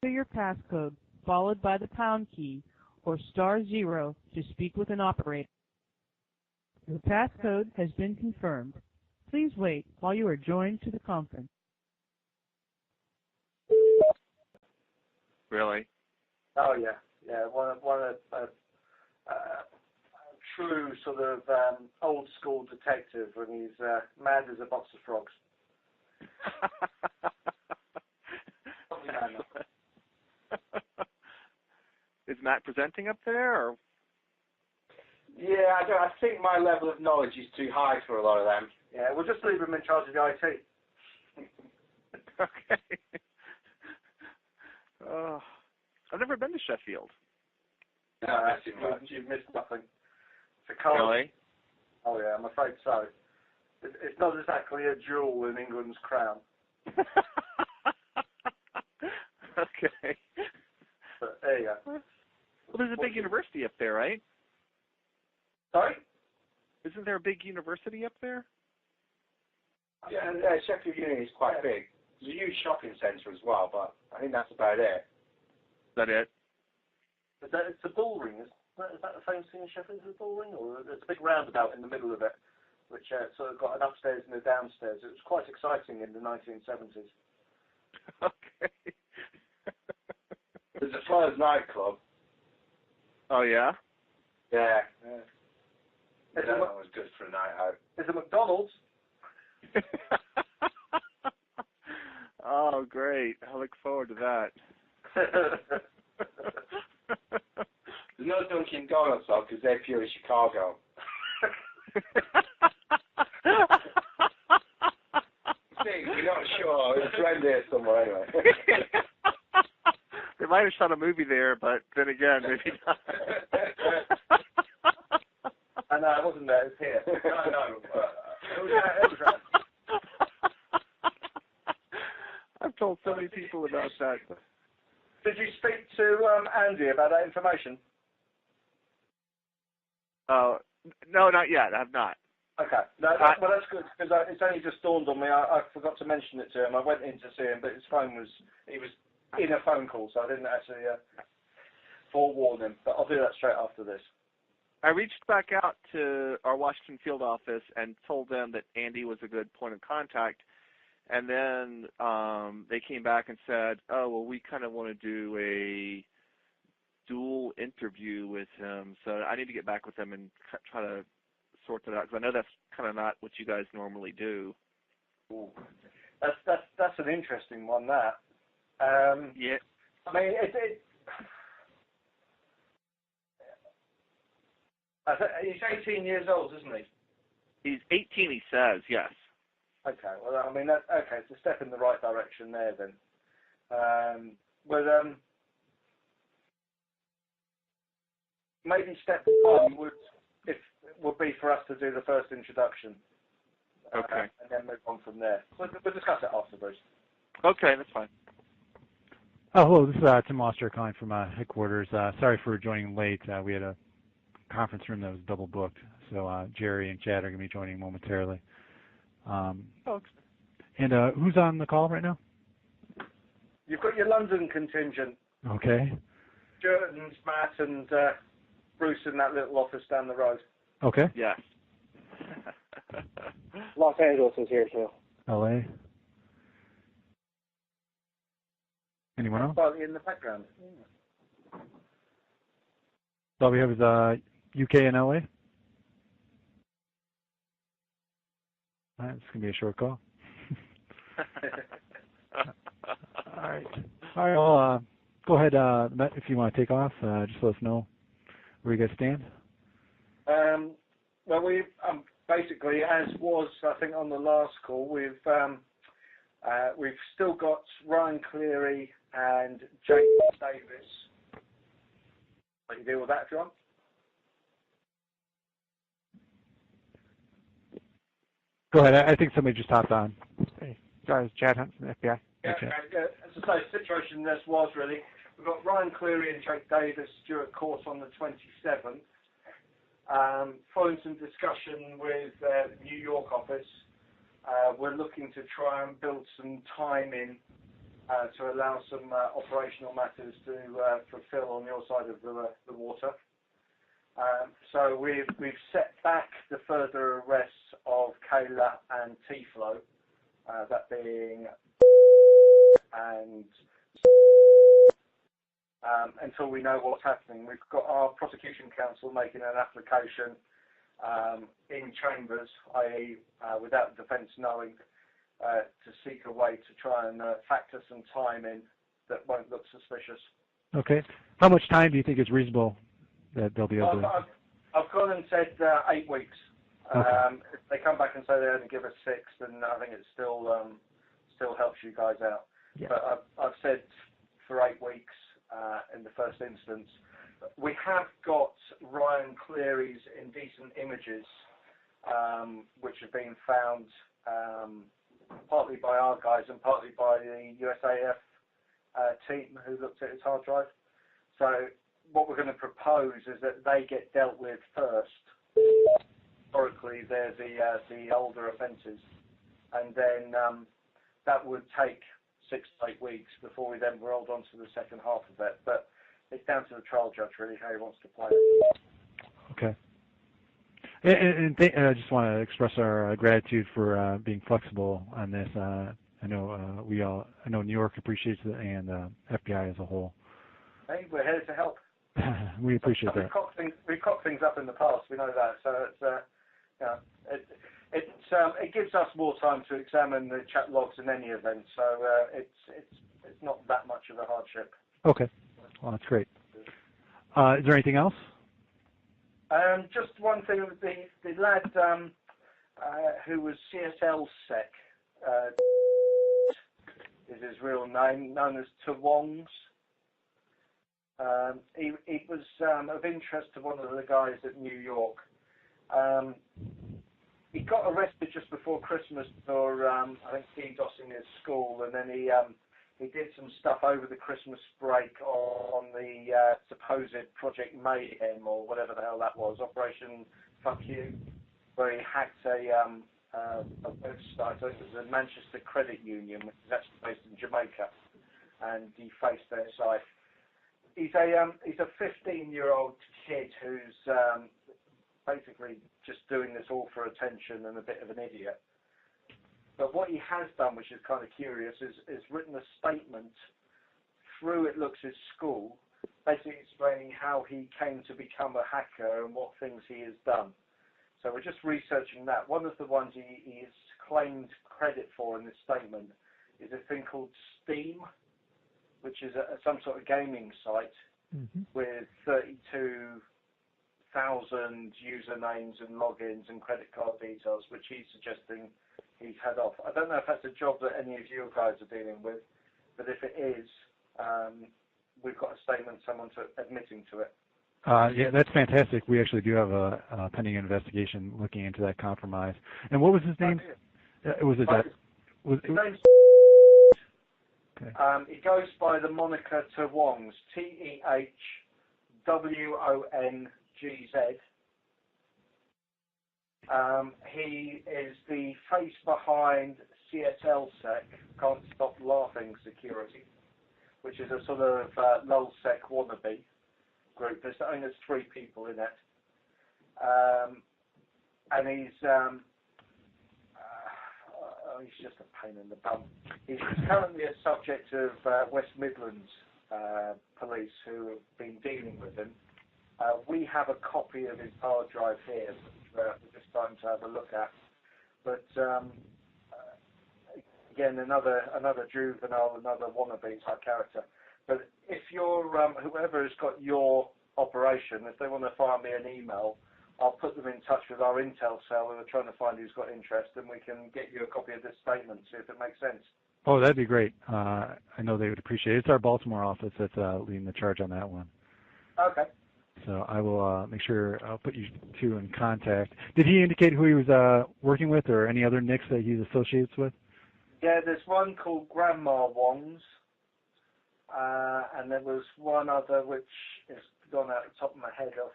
your passcode followed by the pound key or *0 to speak with an operator. Your passcode has been confirmed. Please wait while you are joined to the conference. Really? Oh yeah, yeah. One of true sort of old school detective when he's mad as a box of frogs. Is Matt presenting up there, or? Yeah, I think my level of knowledge is too high for a lot of them. Yeah, we'll just leave him in charge of the IT. Okay. I've never been to Sheffield. No, you've missed nothing. It's a cold. Really? Oh yeah, I'm afraid so. It's not exactly a jewel in England's crown. Okay. But there you go. Well, there's a big university up there, right? Sorry? Isn't there a big university up there? Yeah, Sheffield Uni is quite big. There's a huge shopping centre as well, but I think that's about it. Is that it? It's a bull ring. Is that the famous thing in Sheffield? Is it a bull ring? Or there's a big roundabout in the middle of it, which sort of got an upstairs and a downstairs. It was quite exciting in the 1970s. Okay. There's a Flowers nightclub. Oh, yeah? Yeah. That was good for a night out. There's a McDonald's. Oh, great. I look forward to that. There's no Dunkin' Donuts, though, because they're pure Chicago. See, we're not sure. It's around there somewhere, anyway. They might have shot a movie there, but then again, maybe not. I know, it wasn't there. It's here. No. It was around. I've told so many people about that. Did you speak to Andy about that information? No, not yet. I've not. Okay. No, well, that's good, because it's only just dawned on me. I forgot to mention it to him. I went in to see him, but he was in a phone call, so I didn't actually forewarn him. But I'll do that straight after this. I reached back out to our Washington field office and told them that Andy was a good point of contact. And then they came back and said, oh, well, we kind of want to do a dual interview with him. So I need to get back with them and try to sort that out, because I know that's kind of not what you guys normally do. Ooh. That's an interesting one, that. Yeah. I mean, he's 18 years old, isn't he? He's 18, he says, yes. Okay, well, I mean, it's a step in the right direction there, then. Maybe step one would be for us to do the first introduction. Okay. And then move on from there. We'll discuss it after, Bruce. Okay, that's fine. Oh, hello, this is Tim Oster calling from headquarters. Sorry for joining late. We had a conference room that was double booked, so Jerry and Chad are going to be joining momentarily. And who's on the call right now? You've got your London contingent. Okay. Stuart and Matt and Bruce in that little office down the road. Okay. Yes. Los Angeles is here too. LA. Anyone else? Partly in the background. Yeah. All we have is UK and LA. All right, it's going to be a short call. All right. All right, well, go ahead, Matt, if you want to take off. Just let us know where you guys stand. Well, we basically, as was, I think, on the last call, we've still got Ryan Cleary and Jake Davis. I can deal with that if you want. Go ahead. I think somebody just hopped on. Hey, sorry, it's Chad Hunt from the FBI. Yeah, okay. As I say, the situation this was really, we've got Ryan Cleary and Jake Davis due at court on the 27th. Following some discussion with the New York office, we're looking to try and build some time in to allow some operational matters to fulfil on your side of the water. So we've set back the further arrests of Kayla and T-Flow, that being and until we know what's happening. We've got our prosecution counsel making an application in chambers, i.e. without the defence knowing, to seek a way to try and factor some time in that won't look suspicious. Okay. How much time do you think is reasonable that they'll be able to... I've gone and said 8 weeks. Okay. If they come back and say they only give us 6, then I think it still helps you guys out. Yeah. But I've said for 8 weeks in the first instance. We have got Ryan Cleary's indecent images, which have been found partly by our guys and partly by the USAF team who looked at his hard drive. So what we're going to propose is that they get dealt with first. Historically, they're the older offences, and then that would take 6 to 8 weeks before we then rolled on to the second half of it. But it's down to the trial judge, really, how he wants to play it. Okay. And I just want to express our gratitude for being flexible on this. I know New York appreciates it, and FBI as a whole. Hey, we're here to help. We appreciate that. We've cocked things up in the past. We know that. So it gives us more time to examine the chat logs in any event. So it's not that much of a hardship. Okay. Well, that's great. Is there anything else? Just one thing. The lad who was CSL Sec is his real name, known as Tawongs. He was of interest to one of the guys at New York. He got arrested just before Christmas for, I think, DDoSing his school, and then he did some stuff over the Christmas break on the supposed Project Mayhem, or whatever the hell that was, Operation Fuck You, where he hacked a website. I think it was a Manchester Credit Union, which is actually based in Jamaica, and he faced their site. He's a 15-year-old kid who's basically just doing this all for attention and a bit of an idiot. But what he has done, which is kind of curious, is written a statement through, it looks, his school, basically explaining how he came to become a hacker and what things he has done. So we're just researching that. One of the ones he has claimed credit for in this statement is a thing called Steam, which is some sort of gaming site with 32,000 usernames and logins and credit card details, which he's suggesting he's had off. I don't know if that's a job that any of you guys are dealing with, but if it is, we've got a statement, someone's admitting to it. Yeah, that's fantastic. We actually do have a pending investigation looking into that compromise. And what was his name? His name's okay. He goes by the moniker Tawongs, TEHWONGZ. He is the face behind CSL Sec, Can't Stop Laughing Security, which is a sort of LulzSec wannabe group. There's only 3 people in it. And he's just a pain in the bum. He's currently a subject of West Midlands police who have been dealing with him. We have a copy of his hard drive here, which we're just starting to have a look at. But again, another juvenile, another wannabe type character. But if you're whoever has got your operation, if they want to fire me an email, I'll put them in touch with our intel cell who are trying to find who's got interest, and we can get you a copy of this statement, see if it makes sense. Oh, that'd be great. I know they would appreciate it. It's our Baltimore office that's leading the charge on that one. Okay. So I will make sure I'll put you two in contact. Did he indicate who he was working with, or any other nicks that he's associated with? Yeah, there's one called Grandma Wongs, and there was one other which is gone out the top of my head off.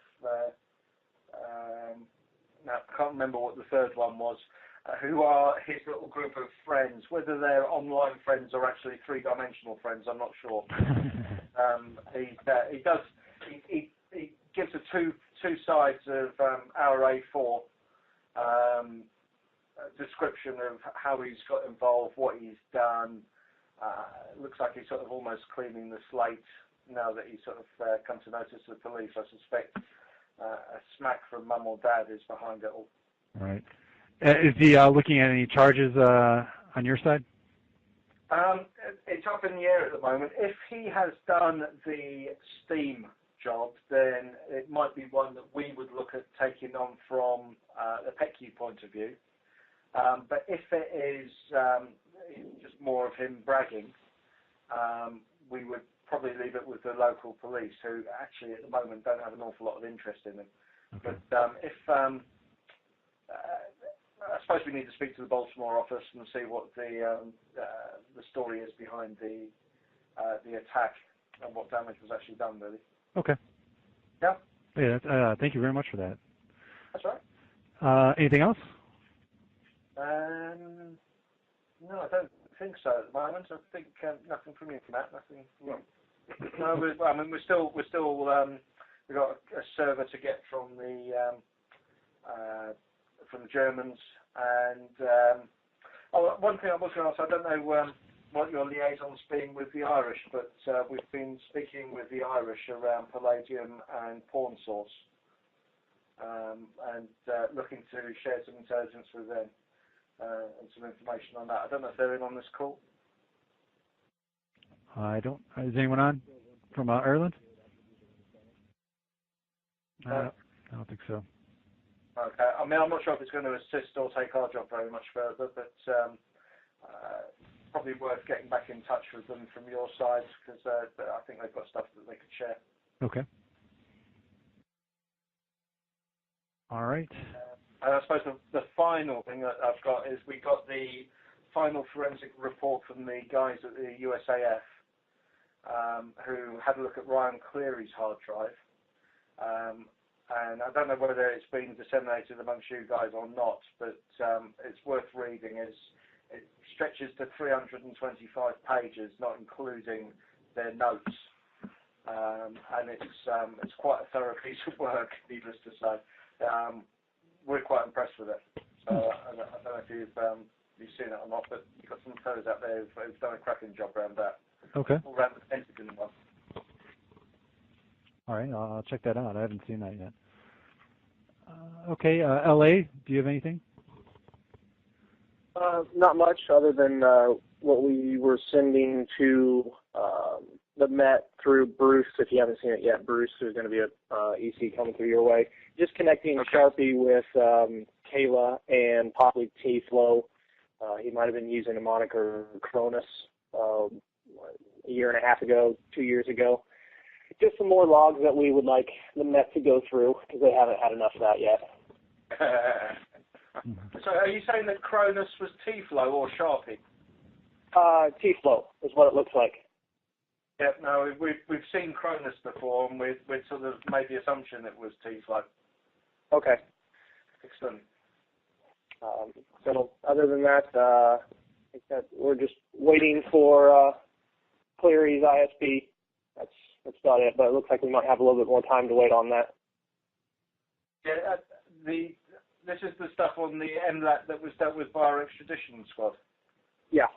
Now, I can't remember what the third one was. who are his little group of friends. Whether they're online friends or actually three-dimensional friends, I'm not sure. He gives the two sides of our A4 description of how he's got involved, what he's done. Looks like he's sort of almost cleaning the slate now that he's sort of come to notice the police. I suspect a smack from mum or dad is behind it all. Right. Is he looking at any charges on your side? It's up in the air at the moment. If he has done the Steam job, then it might be one that we would look at taking on from the PECU point of view. But if it is just more of him bragging, we would probably leave it with the local police, who actually at the moment don't have an awful lot of interest in him. Okay. But I suppose we need to speak to the Baltimore office and see what the story is behind the attack and what damage was actually done, really. Okay. Yeah. Yeah. Thank you very much for that. That's right. Anything else? No, I don't think so at the moment. I think nothing from you, Matt. Nothing. No, we're still we've got a server to get from the Germans, and one thing I was going to ask, I don't know what your liaison's been with the Irish, but we've been speaking with the Irish around palladium and pawn source, and looking to share some intelligence with them and some information on that. I don't know if they're in on this call. I don't. Is anyone on from Ireland? I don't think so. Okay. I mean, I'm not sure if it's going to assist or take our job very much further, but probably worth getting back in touch with them from your side, because I think they've got stuff that they could share. Okay. All right. And I suppose the final thing that I've got is we got the final forensic report from the guys at the USAF who had a look at Ryan Cleary's hard drive. And I don't know whether it's been disseminated amongst you guys or not, but it's worth reading. It stretches to 325 pages, not including their notes. And it's quite a thorough piece of work, needless to say. We're quite impressed with it. So I don't know if you've seen it or not, but you've got some fellows out there who've done a cracking job around that. Okay. All around the Pentagon one. All right, I'll check that out. I haven't seen that yet. Okay, LA, do you have anything? Not much other than what we were sending to the Met through Bruce. If you haven't seen it yet, Bruce, there's going to be a EC coming through your way. Just connecting Sharpie with Kayla and possibly T-Flow. He might have been using a moniker Cronus a year and a half ago, 2 years ago. Just some more logs that we would like the Met to go through, because they haven't had enough of that yet. So are you saying that Cronus was T-Flow or Sharpie? T-Flow is what it looks like. Yeah, no, we've seen Cronus before, and we'd sort of made the assumption it was T-Flow. Okay. Excellent. So other than that, I think that we're just waiting for Cleary's ISP. That's about it, but it looks like we might have a little bit more time to wait on that. Yeah, this is the stuff on the MLAT that was dealt with by our extradition squad. Yeah.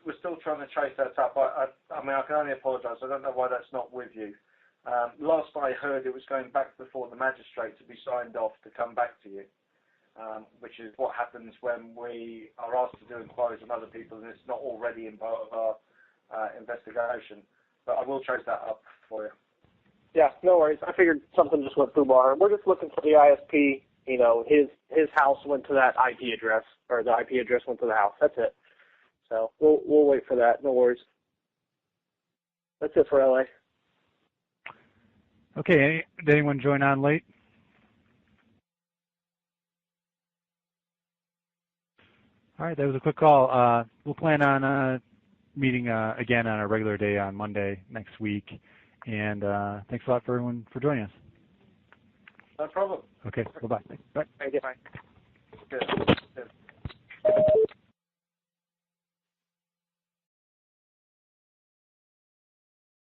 We're still trying to chase that up. I mean, I can only apologise. I don't know why that's not with you. Last I heard, it was going back before the magistrate to be signed off to come back to you, which is what happens when we are asked to do inquiries on other people and it's not already in part of our investigation. But I will trace that up for you. Yeah, no worries. I figured something just went through bar. We're just looking for the ISP. You know, his house went to that IP address, or the IP address went to the house. That's it. So we'll wait for that. No worries. That's it for LA. Okay. Did anyone join on late? All right. That was a quick call. We'll plan on meeting again on a regular day on Monday next week. And thanks a lot for everyone for joining us. No problem. Okay. Bye-bye. Bye. Thank you. Bye. Good.